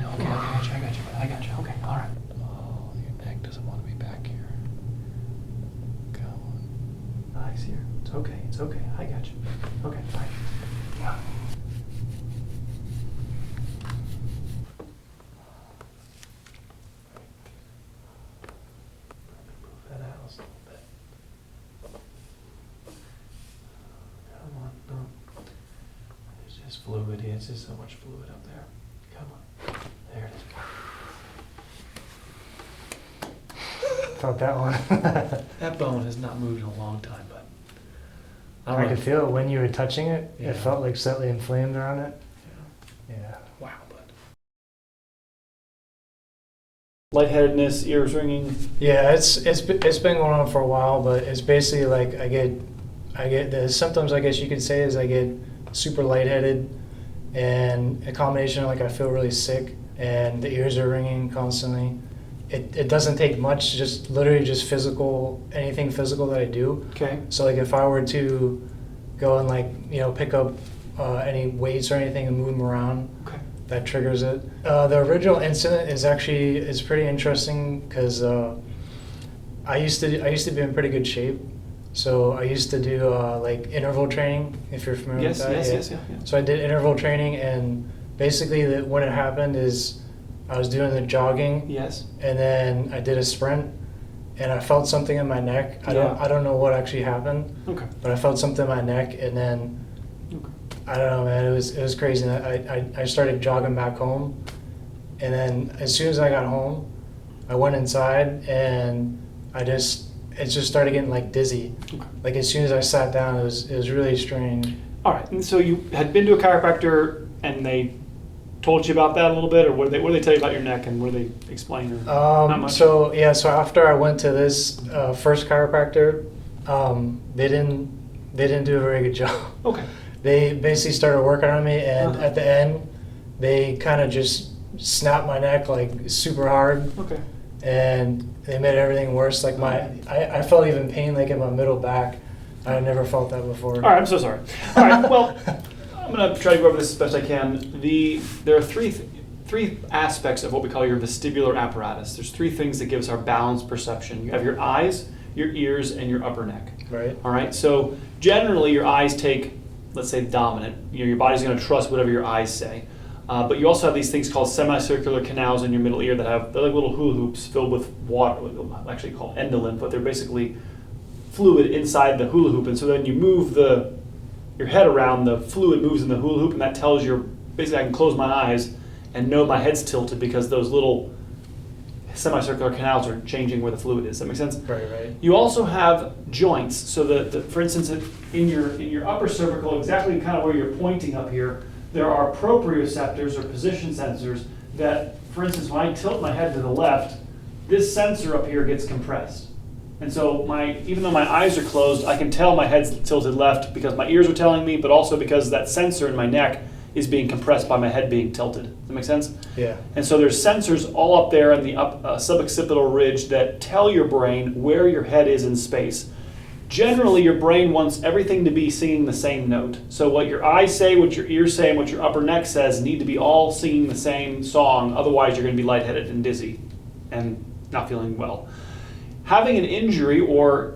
know. Okay, I got you. Okay, all right. Oh, your neck doesn't want to be back here. Come on. Eyes here. It's okay. I got you. Okay, all right. Yeah. Move that out a little bit. Come on, no. There's just fluid here. It's just so much fluid up there. Come on. There it is. Felt that one. That bone has not moved in a long time, but I could feel it when you were touching it. Yeah. It felt like slightly inflamed around it. Yeah. Yeah. Wow, bud. Lightheadedness, ears ringing. Yeah, it's been going on for a while, but it's basically like I get the symptoms, I guess you could say, is I get super lightheaded, and a combination of like I feel really sick and the ears are ringing constantly. It doesn't take much, just literally just anything physical that I do. Okay. So like if I were to go and like, pick up any weights or anything and move them around, Okay. that triggers it. The original incident is pretty interesting because I used to be in pretty good shape. So I used to do like interval training, if you're familiar with that. Yes. So I did interval training, and basically when it happened is I was doing the jogging, Yes. and then I did a sprint, and I felt something in my neck. I don't know what actually happened, Okay. but I felt something in my neck, and then I don't know, man. It was crazy. And I started jogging back home, and then as soon as I got home, I went inside, and it just started getting like dizzy. Okay. Like as soon as I sat down, it was really strange. All right. And so you had been to a chiropractor, and they told you about that a little bit, or what did they tell you about your neck, and what did they explain? Or not much? So after I went to this first chiropractor, they didn't do a very good job. Okay. They basically started working on me, and Uh-huh. at the end, they kind of just snapped my neck like super hard, Okay. and they made everything worse. Like I felt even pain like in my middle back. I had never felt that before. All right. I'm so sorry. All right. Well, I'm going to try to go over this as best I can. There are three aspects of what we call your vestibular apparatus. There's three things that give us our balanced perception. You have your eyes, your ears, and your upper neck. Right. All right. So generally, your eyes take, let's say, dominant. Your body's going to trust whatever your eyes say. But you also have these things called semicircular canals in your middle ear they're like little hula hoops filled with water, actually called endolymph, but they're basically fluid inside the hula hoop. And so then you move your head around, the fluid moves in the hula hoop, and that tells basically I can close my eyes and know my head's tilted because those little semicircular canals are changing where the fluid is. Does that make sense? Right. You also have joints. So for instance, in your upper cervical, exactly kind of where you're pointing up here, there are proprioceptors or position sensors that, for instance, when I tilt my head to the left, this sensor up here gets compressed. And so even though my eyes are closed, I can tell my head's tilted left because my ears are telling me, but also because that sensor in my neck is being compressed by my head being tilted. Does that make sense? Yeah. And so there's sensors all up there in the suboccipital ridge that tell your brain where your head is in space. Generally, your brain wants everything to be singing the same note. So what your eyes say, what your ears say, and what your upper neck says need to be all singing the same song. Otherwise, you're going to be lightheaded and dizzy and not feeling well. Having an injury or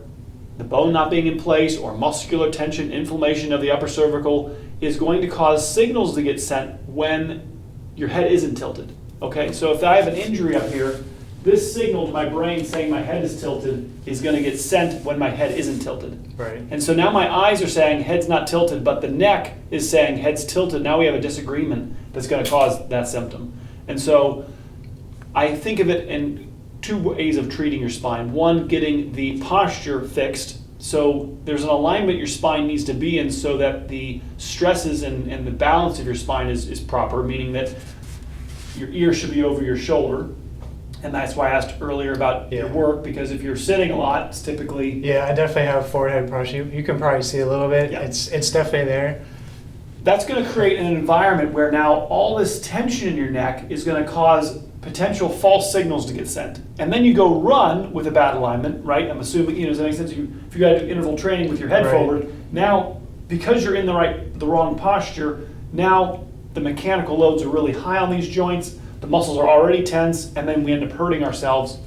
the bone not being in place or muscular tension, inflammation of the upper cervical is going to cause signals to get sent when your head isn't tilted. Okay, so if I have an injury up here, this signal to my brain saying my head is tilted is going to get sent when my head isn't tilted. Right. And so now my eyes are saying head's not tilted, but the neck is saying head's tilted. Now we have a disagreement that's going to cause that symptom. And so I think of it in two ways of treating your spine. One, getting the posture fixed. So there's an alignment your spine needs to be in so that the stresses and the balance of your spine is proper, meaning that your ear should be over your shoulder. And that's why I asked earlier about your work, because if you're sitting a lot, it's typically... Yeah, I definitely have forehead posture. You can probably see a little bit. Yeah. It's definitely there. That's going to create an environment where now all this tension in your neck is going to cause potential false signals to get sent. And then you go run with a bad alignment, right? I'm assuming, does that make sense? If you got to do interval training with your head forward, now, because you're in the wrong posture, now the mechanical loads are really high on these joints. the muscles are already tense, and then we end up hurting ourselves.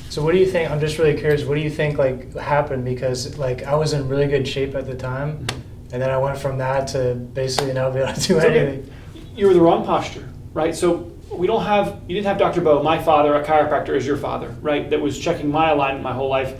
So what do you think, I'm just really curious, what do you think like happened? Because like I was in really good shape at the time, and then I went from that to basically not be able to do anything. You were the wrong posture, right? So you didn't have Dr. Bo, my father, a chiropractor, as your father, right? That was checking my alignment my whole life.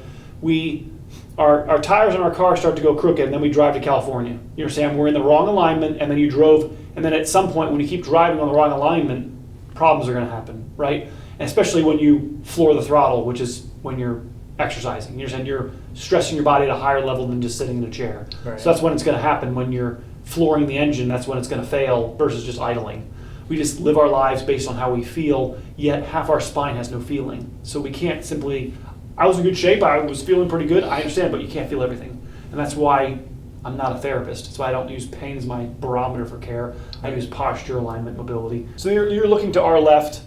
Our tires on our car start to go crooked, and then we drive to California. You understand? We're in the wrong alignment, and then you drove, and then at some point when you keep driving on the wrong alignment, problems are going to happen, right? And especially when you floor the throttle, which is when you're exercising. You understand? You're stressing your body at a higher level than just sitting in a chair. Right. So that's when it's going to happen. When you're flooring the engine, that's when it's going to fail versus just idling. We just live our lives based on how we feel, yet half our spine has no feeling. So we can't simply, I was in good shape, I was feeling pretty good, I understand, but you can't feel everything. And that's why I'm not a therapist. That's why I don't use pain as my barometer for care. I use posture, alignment, mobility. So you're looking to our left.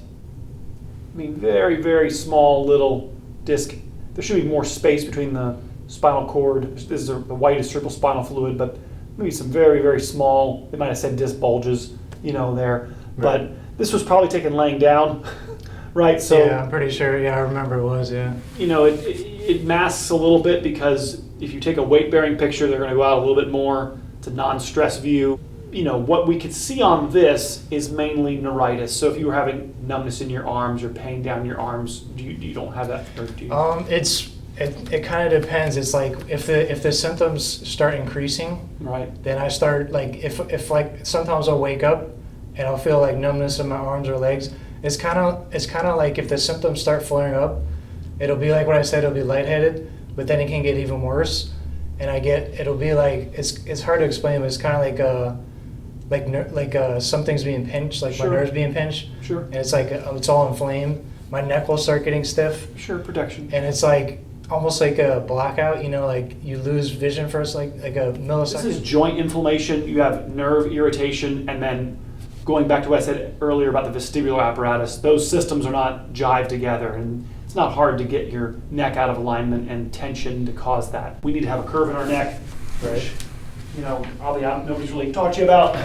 I mean, very, very small little disc. There should be more space between the spinal cord. This is the whitest cerebral spinal fluid, but maybe some very, very small, they might have said disc bulges, there. Right. But this was probably taken laying down, right? So yeah, I'm pretty sure. Yeah, I remember it was. Yeah. It masks a little bit because if you take a weight-bearing picture, they're going to go out a little bit more. It's a non-stress view. What we could see on this is mainly neuritis. So if you were having numbness in your arms or pain down your arms, you don't have that, or do you? It kind of depends. It's like if the symptoms start increasing, Right. then I start like if like sometimes I'll wake up and I'll feel like numbness in my arms or legs. It's kind of like if the symptoms start flaring up, it'll be like what I said. It'll be lightheaded, but then it can get even worse, and it'll be like it's hard to explain, but it's kind of like something's being pinched, like Sure. my nerves being pinched, Sure. and it's like it's all inflamed. My neck will start getting stiff, Sure, protection. and it's like almost like a blackout. Like you lose vision for like a millisecond. This is joint inflammation. You have nerve irritation, and then going back to what I said earlier about the vestibular apparatus, those systems are not jived together, and it's not hard to get your neck out of alignment and tension to cause that. We need to have a curve in our neck, which, probably nobody's really taught you about.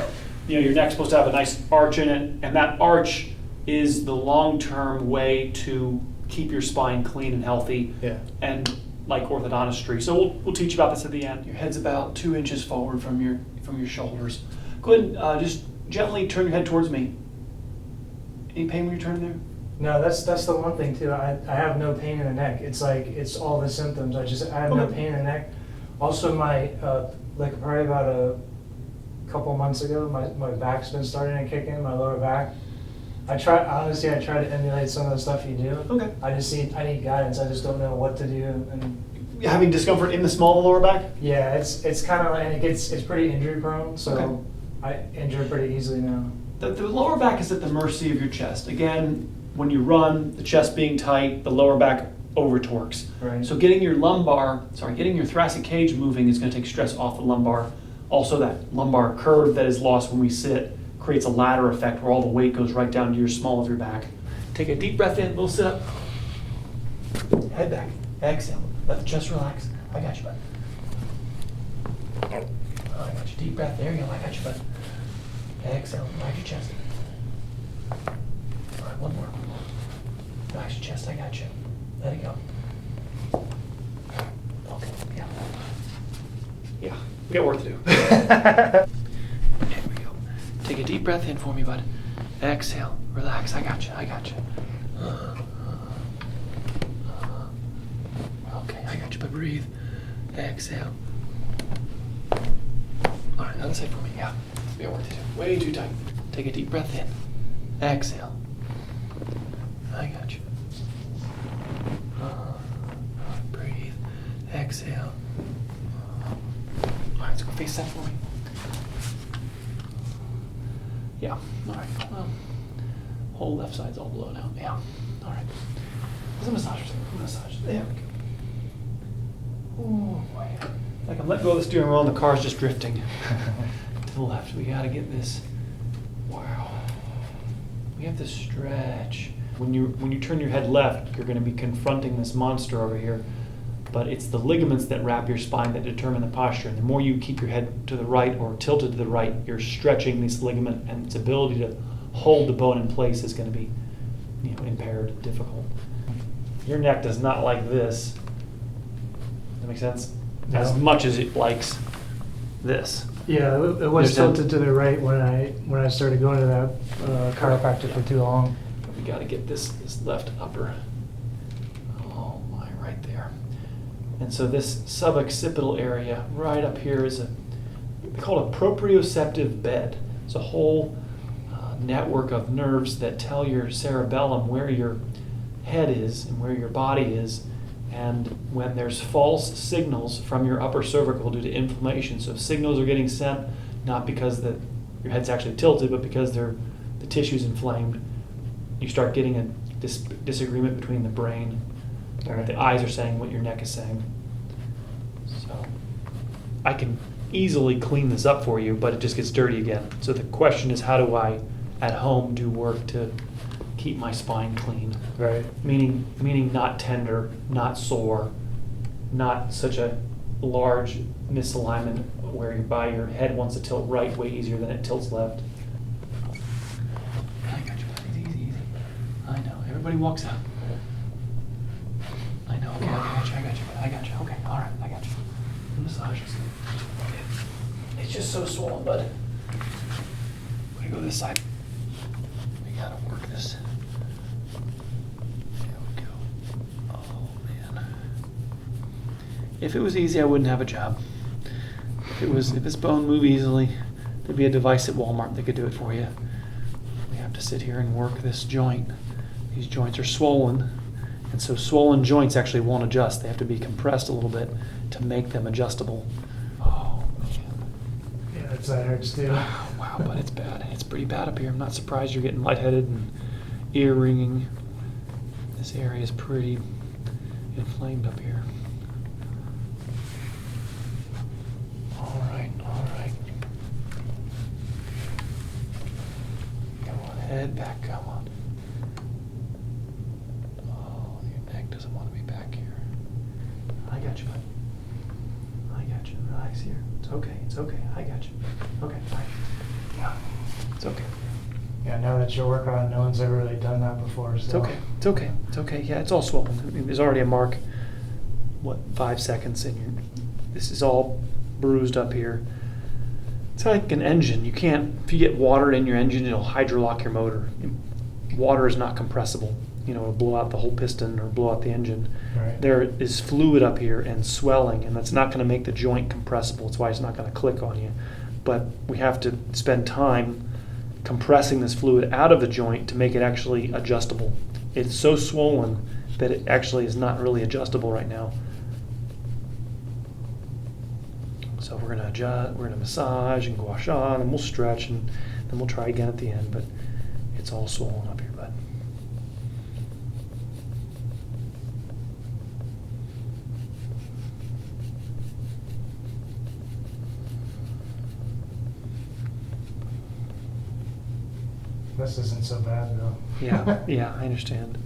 Your neck's supposed to have a nice arch in it, and that arch is the long-term way to keep your spine clean and healthy, Yeah. and like orthodontistry. So we'll teach you about this at the end. Your head's about 2 inches forward from your shoulders. Go ahead and just gently turn your head towards me. Any pain when you turn there? No, that's the one thing too. I have no pain in the neck. It's like it's all the symptoms. I have no Okay. pain in the neck. Also, my like probably about a couple months ago, my back's been starting to kick in. My lower back. I try to emulate some of the stuff you do. Okay. I need guidance. I just don't know what to do. And Having discomfort in the small of the lower back? yeah, it's kind of and it's pretty injury prone. So Okay. I injure pretty easily now. The lower back is at the mercy of your chest. Again, when you run, the chest being tight, the lower back over torques. Right. So getting your thoracic cage moving is going to take stress off the lumbar. Also, that lumbar curve that is lost when we sit creates a ladder effect where all the weight goes right down to your small of your back. Take a deep breath in, little sit up. Head back. Exhale. Let the chest relax. I got you, bud. Oh, I got you. Deep breath. There you go. I got you, bud. Exhale. Relax your chest. All right, one more. Relax your chest. I got you. Let it go. Okay. Yeah. Yeah. We got work to do. There we go. Take a deep breath in for me, bud. Exhale. Relax. I got you. I got you. Okay, I got you, but breathe. Exhale. All right, other side for me. Yeah. We got work to do. Way too tight. Take a deep breath in. Exhale. I got you. Breathe. Exhale. All right, let's go face that for me. Yeah. All right. Well, whole left side's all blown out. Yeah. All right. There's a massage. There we go. Oh boy. Like I'm letting go of the steering wheel and the car's just drifting to the left. We gotta get this. Wow. We have to stretch. When you turn your head left, you're going to be confronting this monster over here. But it's the ligaments that wrap your spine that determine the posture. And the more you keep your head to the right or tilted to the right, you're stretching this ligament, and its ability to hold the bone in place is going to be impaired, difficult. Your neck does not like this. Does that make sense? No. As much as it likes this. Yeah, it was tilted to the right when I started going to that chiropractic for too long. We got to get this left upper. Oh my, right there. And so this suboccipital area right up here is we call it a proprioceptive bed. It's a whole network of nerves that tell your cerebellum where your head is and where your body is. And when there's false signals from your upper cervical due to inflammation, so signals are getting sent not because your head's actually tilted, but because the tissue's inflamed, you start getting a disagreement between the brain and what the eyes are saying, what your neck is saying. So I can easily clean this up for you, but it just gets dirty again. So the question is, how do I, at home, do work to keep my spine clean? Right. Meaning not tender, not sore, not such a large misalignment where your head wants to tilt right way easier than it tilts left. I got you, buddy. Easy. I know. Everybody walks out. I know. Okay, I got you. Okay, all right, I got you. Massage. Okay. It's just so swollen, bud. We're gonna go this side. We gotta work this. If it was easy, I wouldn't have a job. If this bone moved easily, there'd be a device at Walmart that could do it for you. We have to sit here and work this joint. These joints are swollen, and so swollen joints actually won't adjust. They have to be compressed a little bit to make them adjustable. Oh, man. Yeah, that hurts too. Wow, but it's bad. It's pretty bad up here. I'm not surprised you're getting lightheaded and ear ringing. This area is pretty inflamed up here. All right. Go on, head back, come on. Oh, your neck doesn't want to be back here. I got you, bud. I got you. Relax here. It's okay. I got you. Okay, fine. Yeah, it's okay. Yeah, now that you're working on it, no one's ever really done that before. So. It's okay. Yeah, it's all swollen. I mean, there's already a mark, 5 seconds, and this is all bruised up here. It's like an engine. If you get water in your engine, it'll hydrolock your motor. Water is not compressible. It'll blow out the whole piston or blow out the engine. Right. There is fluid up here and swelling, and that's not going to make the joint compressible. That's why it's not going to click on you. But we have to spend time compressing this fluid out of the joint to make it actually adjustable. It's so swollen that it actually is not really adjustable right now. So we're going to adjust, we're going to massage and gua sha, and we'll stretch, and then we'll try again at the end, but it's all swollen up here, bud. This isn't so bad though. Yeah, I understand.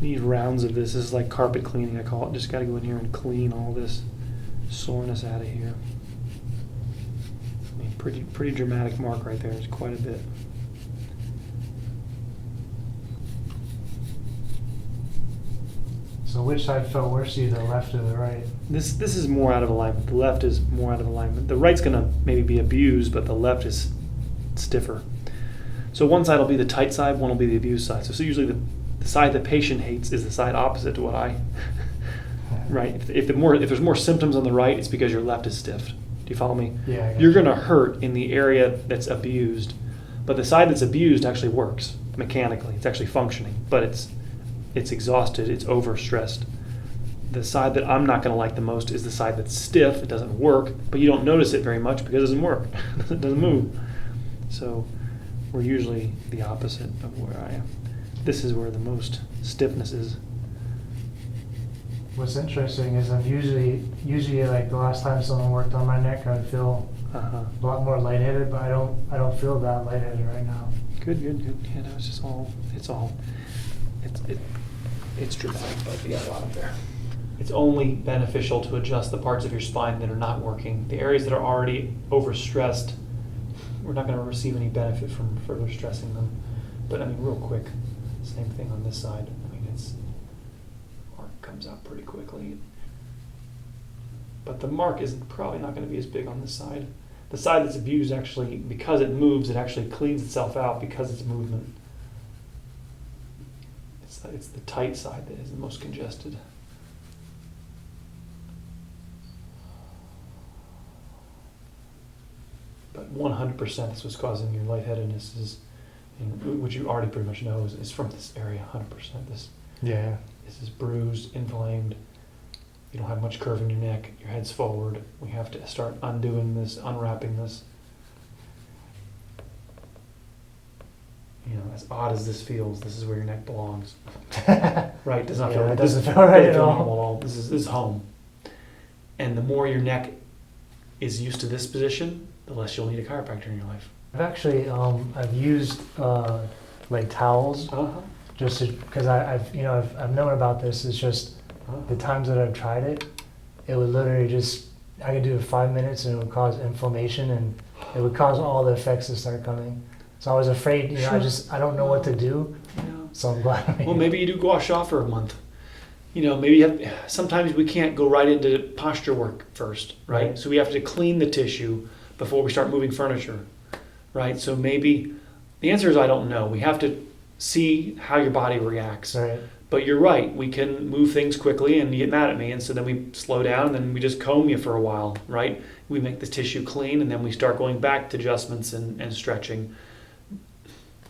Need rounds of this. This is like carpet cleaning, I call it. Just got to go in here and clean all this soreness out of here. I mean, pretty dramatic mark right there. It's quite a bit. So which side felt worse to you, the left or the right? This is more out of alignment. The left is more out of alignment. The right's gonna maybe be abused, but the left is stiffer. So one side will be the tight side, one will be the abused side. So usually the side the patient hates is the side opposite to what I. Right. If there's more symptoms on the right, it's because your left is stiff. Do you follow me? Yeah. You're going to hurt in the area that's abused, but the side that's abused actually works mechanically. It's actually functioning, but it's exhausted. It's overstressed. The side that I'm not going to like the most is the side that's stiff. It doesn't work, but you don't notice it very much because it doesn't work. It doesn't move. So we're usually the opposite of where I am. This is where the most stiffness is. What's interesting is I'm usually like the last time someone worked on my neck, I'd feel a lot more lightheaded, but I don't feel that lightheaded right now. Good. Yeah, no, it's dramatic, but we got a lot up there. It's only beneficial to adjust the parts of your spine that are not working. The areas that are already overstressed, we're not going to receive any benefit from further stressing them. But I mean, real quick, Same thing on this side. I mean, arc comes out pretty quickly. But the mark is probably not going to be as big on this side. The side that's abused actually, because it moves, it actually cleans itself out because it's movement. It's the tight side that is the most congested. But 100% this was causing your lightheadedness, which you already pretty much know is from this area. 100%. This is bruised, inflamed. You don't have much curve in your neck. Your head's forward. We have to start undoing this, unwrapping this. You know, as odd as this feels, this is where your neck belongs. Right? Does not feel. It doesn't feel right at normal all. This is home. And the more your neck is used to this position, the less you'll need a chiropractor in your life. I've actually I've used like towels just because I've known about this. It's just the times that I've tried it, it would literally just, I could do it 5 minutes and it would cause inflammation and it would cause all the effects to start coming. So I was afraid, I don't know what to do. Yeah. So I'm glad. Well, maybe you do gouache off for a month. Maybe sometimes we can't go right into posture work first, right? So we have to clean the tissue before we start moving furniture, right? So maybe the answer is I don't know. We have to see how your body reacts. Right. But you're right. We can move things quickly and you get mad at me. And so then we slow down and then we just comb you for a while, right? We make the tissue clean and then we start going back to adjustments and stretching.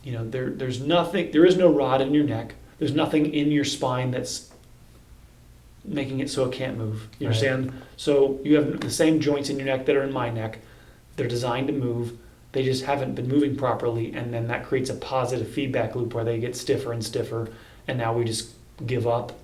There is no rod in your neck. There's nothing in your spine that's making it so it can't move. You understand? So you have the same joints in your neck that are in my neck. They're designed to move. They just haven't been moving properly. And then that creates a positive feedback loop where they get stiffer and stiffer. And now we just give up.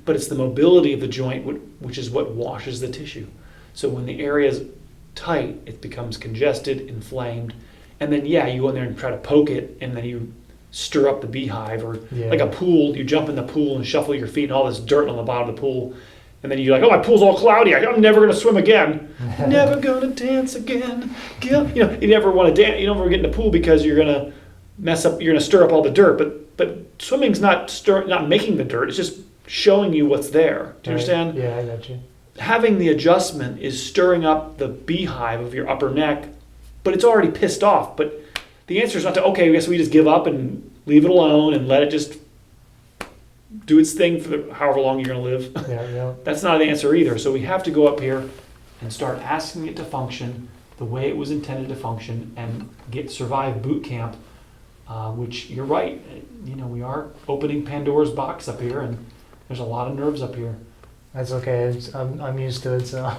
But it's the mobility of the joint which is what washes the tissue. So when the area is tight, it becomes congested, inflamed. And then, you go in there and try to poke it, and then you stir up the beehive, or like a pool, you jump in the pool and shuffle your feet and all this dirt on the bottom of the pool. And then you're like, oh, my pool's all cloudy. I'm never going to swim again. Never going to dance again. You never want to dance. You don't ever get in the pool because you're going to mess up. You're going to stir up all the dirt. But swimming's not making the dirt. It's just showing you what's there. Do you understand? Yeah, I got you. Having the adjustment is stirring up the beehive of your upper neck, but it's already pissed off. But the answer is not to, okay, I guess we just give up and leave it alone and let it just do its thing for however long you're going to live. Yeah. That's not an answer either. So we have to go up here and start asking it to function the way it was intended to function and survive boot camp, which you're right. We are opening Pandora's box up here, and there's a lot of nerves up here. That's okay. I'm used to it, so.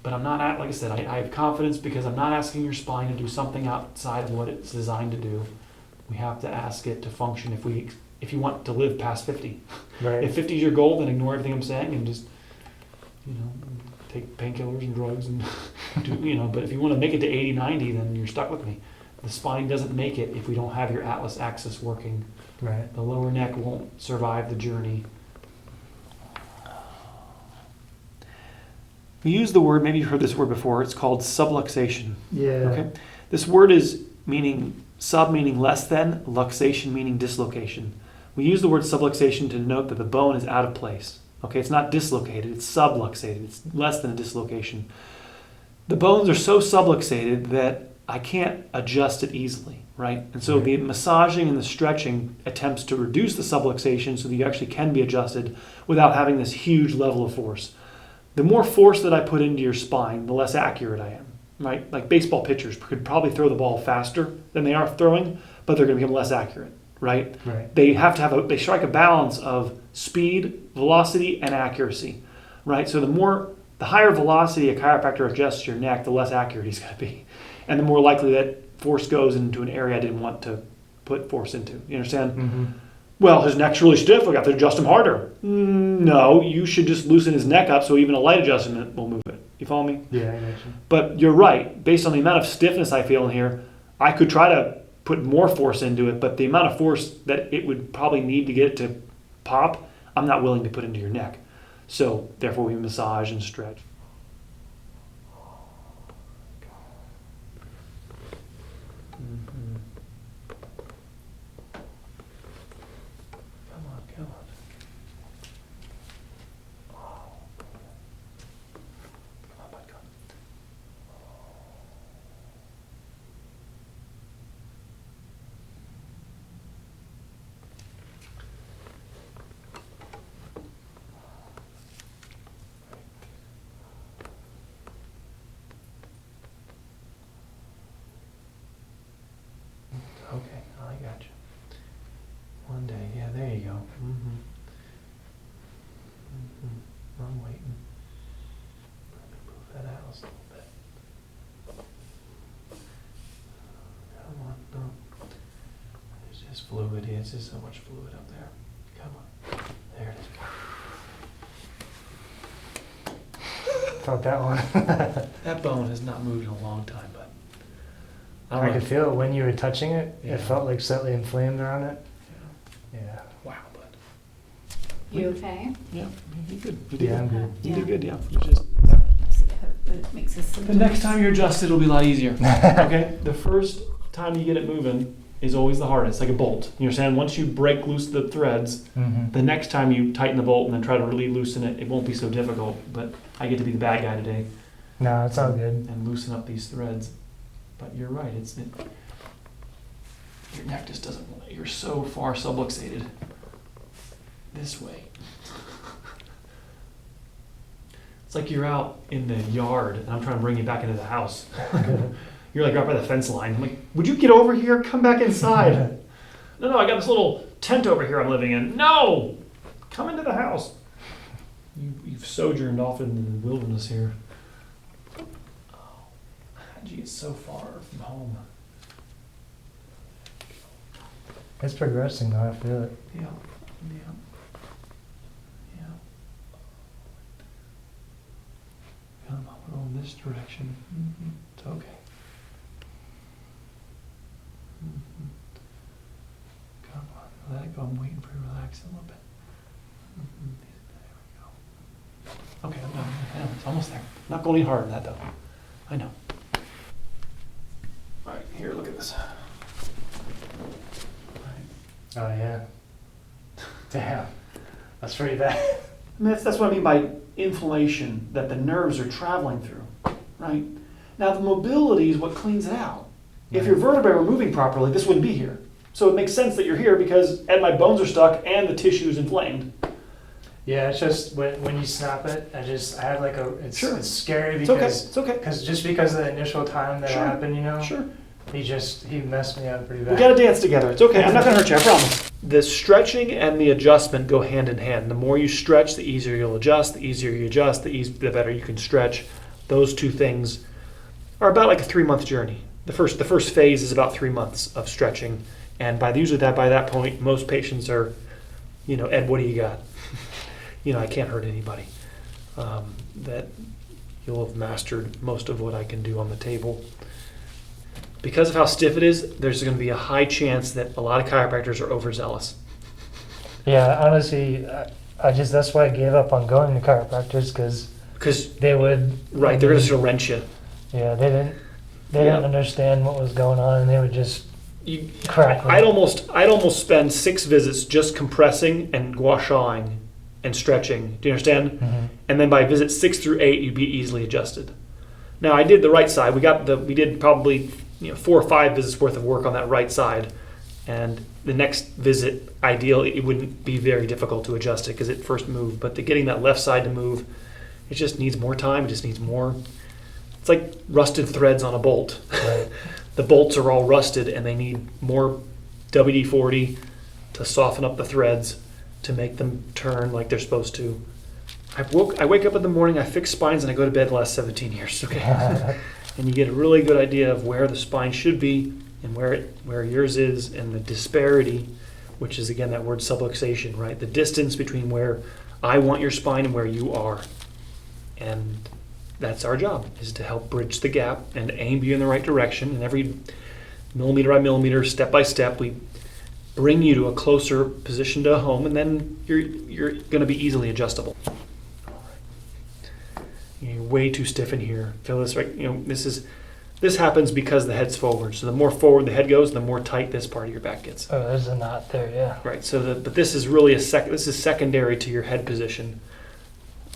But I'm not, like I said, I have confidence because I'm not asking your spine to do something outside of what it's designed to do. We have to ask it to function if you want to live past 50. Right. If 50 is your goal, then ignore everything I'm saying and just, take painkillers and drugs and but if you want to make it to 80, 90, then you're stuck with me. The spine doesn't make it if we don't have your atlas axis working. Right. The lower neck won't survive the journey. We use the word, maybe you've heard this word before, it's called subluxation. Yeah. Okay. This word is sub meaning less than, luxation meaning dislocation. We use the word subluxation to denote that the bone is out of place. Okay, it's not dislocated, it's subluxated. It's less than a dislocation. The bones are so subluxated that I can't adjust it easily, right? And so the massaging and the stretching attempts to reduce the subluxation so that you actually can be adjusted without having this huge level of force. The more force that I put into your spine, the less accurate I am, right? Like baseball pitchers could probably throw the ball faster than they are throwing, but they're going to become less accurate, right? They have to they strike a balance of speed, velocity, and accuracy, right? So the higher velocity a chiropractor adjusts your neck, the less accurate he's going to be. And the more likely that force goes into an area I didn't want to put force into. You understand? Mm-hmm. Well, his neck's really stiff. We got to adjust him harder. No, you should just loosen his neck up so even a light adjustment will move it. You follow me? Yeah, I got you. But you're right. Based on the amount of stiffness I feel in here, I could try to put more force into it, but the amount of force that it would probably need to get it to pop, I'm not willing to put into your neck. So therefore we massage and stretch. I'm waiting. Let me move that out a little bit. Come on, no. There's just fluid here. It's just so much fluid up there. Come on. There it is. Felt that one. That bone has not moved in a long time, but I could feel it when you were touching it. Yeah. It felt like slightly inflamed around it. Yeah. Wow, bud. You okay? Yeah, you good. You did Yeah, I'm good. good. You Yeah. did good, yeah. You just, It makes us the next time you're adjusted, it'll be a lot easier. Okay? The first time you get it moving is always the hardest, like a bolt. You understand? Once you break loose the threads, Mm-hmm. the next time you tighten the bolt and then try to really loosen it, it won't be so difficult. But I get to be the bad guy today No, it's all good. and loosen up these threads. But you're right, your neck just doesn't, you're so far subluxated this way. It's like you're out in the yard and I'm trying to bring you back into the house. You're like right by the fence line. I'm like, would you get over here? Come back inside. No, I got this little tent over here I'm living in. No! Come into the house. You've sojourned off into the wilderness here. Oh, how'd you get so far from home? It's progressing though, I feel it. Yeah. Come on, we're going this direction. It's okay. Come on, let it go. I'm waiting for you to relax a little bit. There we go. Okay, I'm done. I know, it's almost there. Not going any harder than that though. I know. All right, here, look at this. Oh yeah. Damn. That's pretty bad. I mean, that's what I mean by inflammation that the nerves are traveling through, right? Now, the mobility is what cleans it out. If your vertebrae were moving properly, this wouldn't be here. So it makes sense that you're here because my bones are stuck and the tissue is inflamed. Yeah, it's just when you snap it, I have like it's Sure. it's scary It's okay. because It's okay. just because of the initial time that Sure. happened, Sure. he messed me up pretty bad. We gotta dance together. It's okay. I'm not gonna hurt you, I promise. The stretching and the adjustment go hand in hand. The more you stretch, the easier you'll adjust. The easier you adjust, the better you can stretch. Those two things are about like a 3-month journey. The first phase is about 3 months of stretching, and by that point, most patients are, Ed, what do you got? I can't hurt anybody. That you'll have mastered most of what I can do on the table. Because of how stiff it is, there's going to be a high chance that a lot of chiropractors are overzealous. Yeah, honestly, that's why I gave up on going to chiropractors because they would. Right, they're going to sort of wrench you. Yeah, they didn't understand what was going on, and they would just crack. I'd almost spend 6 visits just compressing and gua shawing and stretching. Do you understand? Mm-hmm. And then by visit 6 through 8, you'd be easily adjusted. Now I did the right side. We did probably 4 or 5 visits worth of work on that right side, and the next visit, ideally, it wouldn't be very difficult to adjust it because it first moved. But getting that left side to move, it just needs more time. It just needs more. It's like rusted threads on a bolt. Right. The bolts are all rusted, and they need more WD-40 to soften up the threads to make them turn like they're supposed to. I wake up in the morning, I fix spines, and I go to bed the last 17 years. Okay. And you get a really good idea of where the spine should be and where yours is, and the disparity, which is again that word subluxation, right? The distance between where I want your spine and where you are. And that's our job, is to help bridge the gap and aim you in the right direction. And every millimeter by millimeter, step by step, we bring you to a closer position to home, and then you're going to be easily adjustable. You're way too stiff in here. Feel this, right? This happens because the head's forward. So the more forward the head goes, the more tight this part of your back gets. Oh, there's a knot there, yeah. Right. But this is really this is secondary to your head position.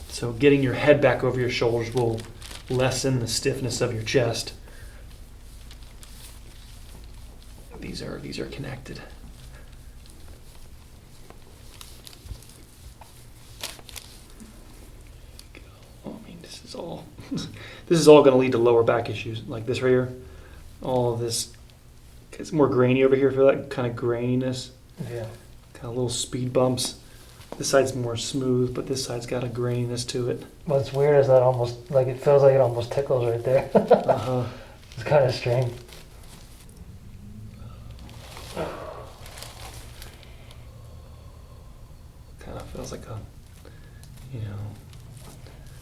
So getting your head back over your shoulders will lessen the stiffness of your chest. These are connected. This is all going to lead to lower back issues like this right here. All of this, it's more grainy over here. Feel that kind of graininess? Yeah. Got little speed bumps. This side's more smooth, but this side's got a graininess to it. What's weird is that almost, like, it feels like it almost tickles right there. Uh-huh. It's kind of strange. Kind of feels like a,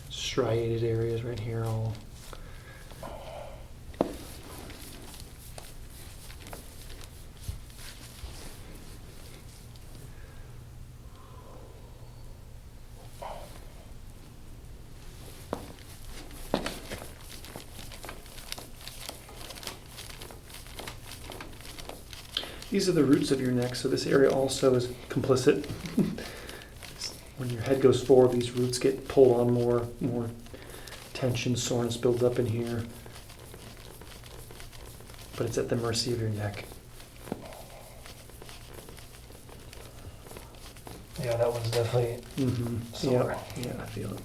striated areas right here all. These are the roots of your neck, so this area also is complicit. When your head goes forward, these roots get pulled on more tension, soreness builds up in here. But it's at the mercy of your neck. Yeah, that one's definitely sore. Yeah, I feel it.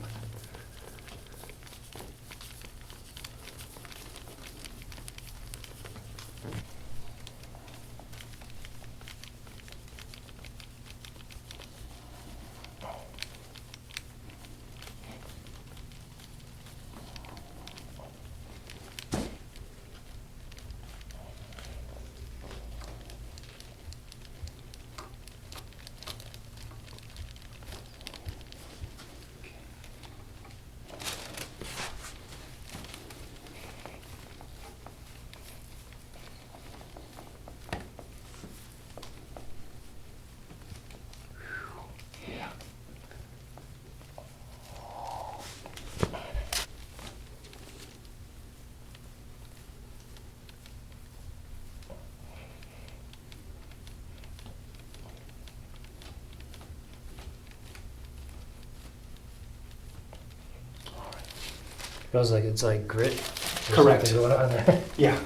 Feels like it's like grit. There's Correct. something going on there. Yeah.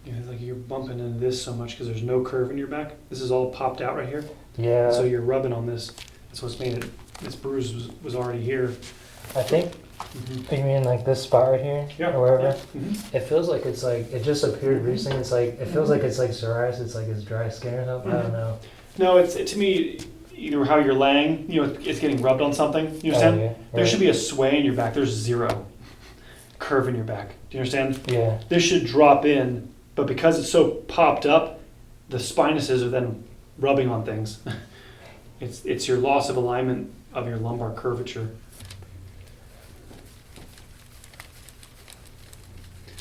It's like you're bumping into this so much because there's no curve in your back. This is all popped out right here. Yeah. So you're rubbing on this. That's what's made it. This bruise was already here. I think, you mean like this spot right here? Yeah. Or wherever? Yeah. Mhm. It feels like it's like, it just appeared recently. It's like, it feels like it's like psoriasis, it's like it's dry skin or something. I don't know. No, it's to me either how you're laying. It's getting rubbed on something. You understand? Oh, yeah. There Right. should be a sway in your back. There's zero curve in your back. Do you understand? Yeah. This should drop in, but because it's so popped up, the spinuses are then rubbing on things. It's your loss of alignment of your lumbar curvature.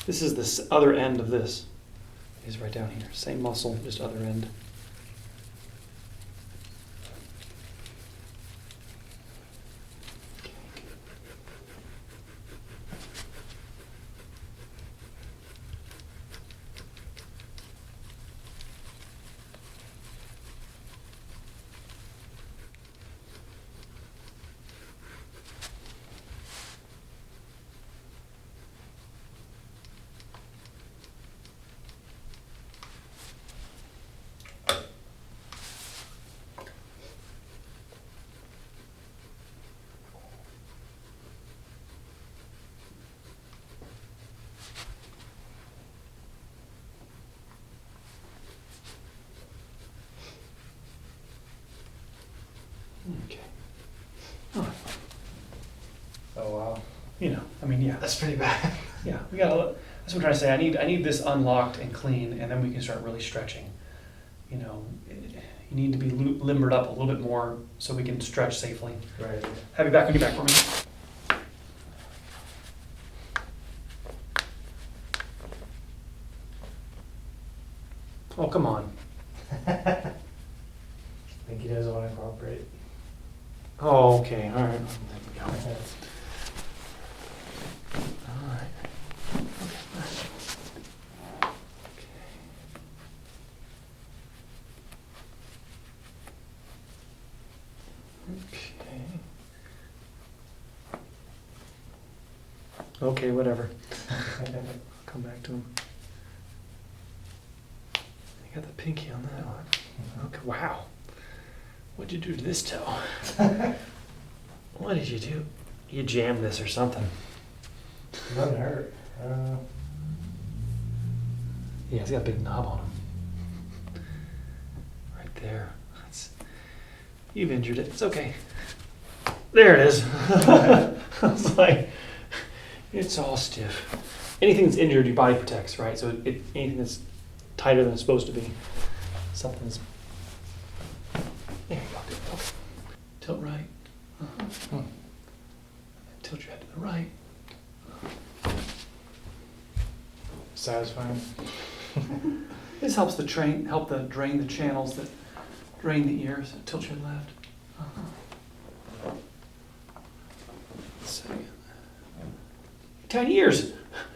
This is the other end of this. Is right down here. Same muscle, just other end. Okay. All right. Oh wow, Yeah. that's pretty bad. Yeah, we got. That's what I'm trying to say. I need this unlocked and clean, and then we can start really stretching. You need to be limbered up a little bit more so we can stretch safely. Right. Have your back on your back for me. Oh, come on. I think he doesn't want to cooperate. Oh, okay. All right. There we go. All right. Okay, whatever. Come back to him. I got the pinky on that one. Okay, wow. What'd you do to this toe? What did you do? You jammed this or something. Doesn't hurt. Yeah, it's got a big knob on him. Right there. You've injured it. It's okay. There it is. I was like, it's all stiff. Anything that's injured, your body protects, right? So anything that's tighter than it's supposed to be, something's. There you go. Dude. Okay. Tilt right. Uh-huh. Tilt your head to the right. Satisfying. This helps drain the channels that drain the ears. Tilt your left. Uh-huh. Second. Tiny ears.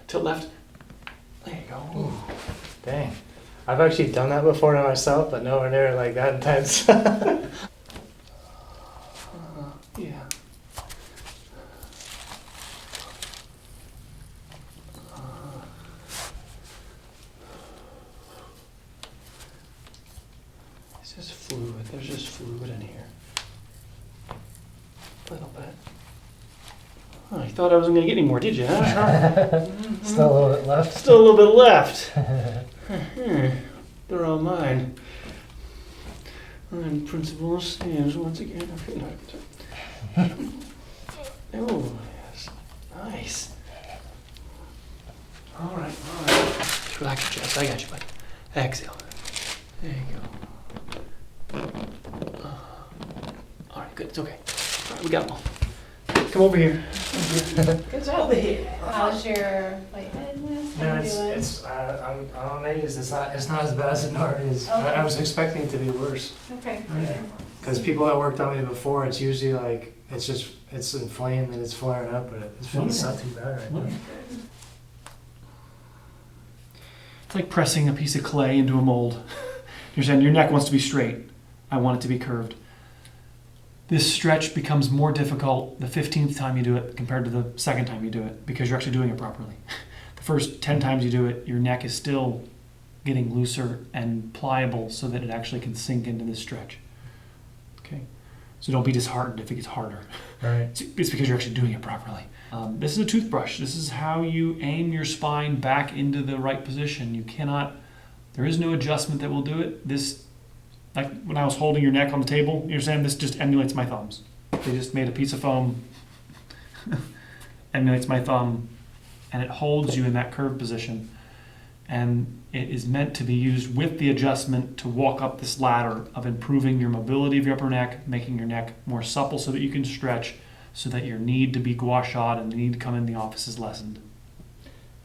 Tilt left. There you go. Ooh. Dang. I've actually done that before to myself, but nowhere near like that intense. Yeah. It's just fluid. There's just fluid in here. A little bit. Oh, you thought I wasn't going to get any more, did you? Huh? Still a little bit left. Still a little bit left. They're all mine. And principal stands once again. Oh, yes. Nice. All right. Just relax your chest. I got you, buddy. Exhale. There you go. All right, good. It's okay. All right, we got them all. Come over here. Good job. Over here. How's your lightheadedness? No, How you doing? I'm amazed. It's not as bad as it normally is. Okay. I was expecting it to be worse. Okay. Because people that worked on me before, it's usually like, it's inflamed and it's flaring up, but it's not too bad right now. It's like pressing a piece of clay into a mold. You're saying your neck wants to be straight. I want it to be curved. This stretch becomes more difficult the 15th time you do it compared to the second time you do it because you're actually doing it properly. The first 10 times you do it, your neck is still getting looser and pliable so that it actually can sink into this stretch. Okay? So don't be disheartened if it gets harder. Right. It's because you're actually doing it properly. This is a toothbrush. This is how you aim your spine back into the right position. There is no adjustment that will do it. Like when I was holding your neck on the table, you're saying this just emulates my thumbs. They just made a piece of foam, emulates my thumb, and it holds you in that curved position. And it is meant to be used with the adjustment to walk up this ladder of improving your mobility of your upper neck, making your neck more supple so that you can stretch, so that your need to be gua sha'd and the need to come in the office is lessened.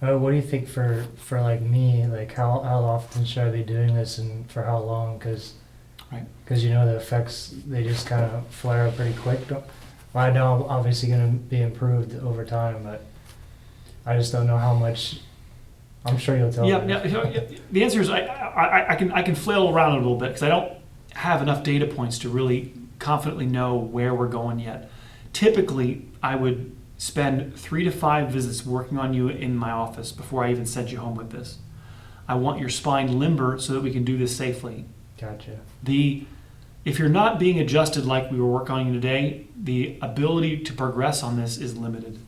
What do you think for like me? Like how often should I be doing this and for how long? Because the effects, they just kind of flare up pretty quick. I know I'm obviously going to be improved over time, but I just don't know how much. I'm sure you'll tell me. Yeah. The answer is I can flail around a little bit because I don't have enough data points to really confidently know where we're going yet. Typically, I would spend 3 to 5 visits working on you in my office before I even send you home with this. I want your spine limber so that we can do this safely. Gotcha. If you're not being adjusted like we were working on you today, the ability to progress on this is limited.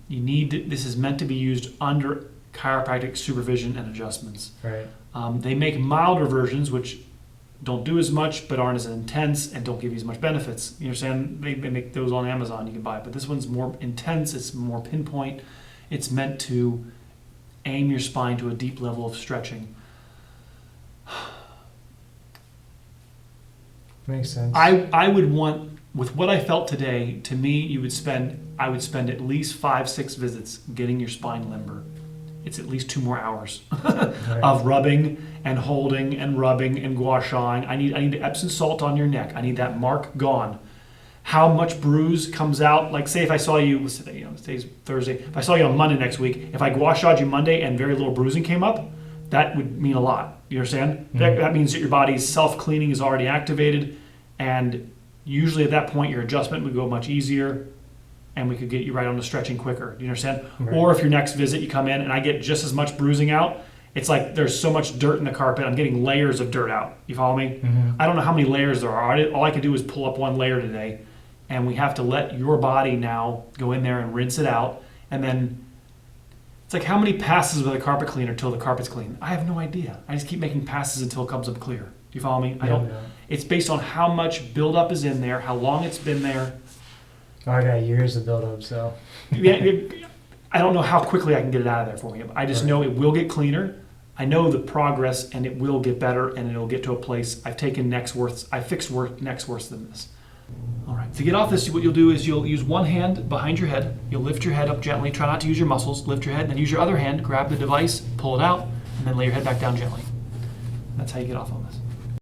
This is meant to be used under chiropractic supervision and adjustments. Right. They make milder versions, which don't do as much but aren't as intense and don't give you as much benefits. You understand? They make those on Amazon, you can buy it. But this one's more intense, it's more pinpoint. It's meant to aim your spine to a deep level of stretching. Makes sense. I would want, with what I felt today, to me, I would spend at least 5-6 visits getting your spine limber. It's at least 2 more hours of rubbing and holding and rubbing and gua shawing. I need Epsom salt on your neck. I need that mark gone. How much bruise comes out? Like, say if I saw you, today's Thursday. If I saw you on Monday next week, if I gua shawed you Monday and very little bruising came up, that would mean a lot. You understand? Mm-hmm. That means that your body's self-cleaning is already activated, and usually at that point your adjustment would go much easier, and we could get you right on the stretching quicker. Do you understand? Right. Or if your next visit you come in and I get just as much bruising out, it's like there's so much dirt in the carpet, I'm getting layers of dirt out. You follow me? Mm-hmm. I don't know how many layers there are. All I could do is pull up 1 layer today, and we have to let your body now go in there and rinse it out. And then it's like, how many passes with a carpet cleaner till the carpet's clean? I have no idea. I just keep making passes until it comes up clear. Do you follow me? I don't. Yeah. It's based on how much buildup is in there, how long it's been there. Oh, I got years of buildup, so. I don't know how quickly I can get it out of there for you. I just know it will get cleaner. I know the progress, and it will get better, and it'll get to a place. I've fixed necks worse than this. All right. To get off this, what you'll do is you'll use one hand behind your head. You'll lift your head up gently. Try not to use your muscles. Lift your head, then use your other hand. Grab the device, pull it out, and then lay your head back down gently. That's how you get off on this.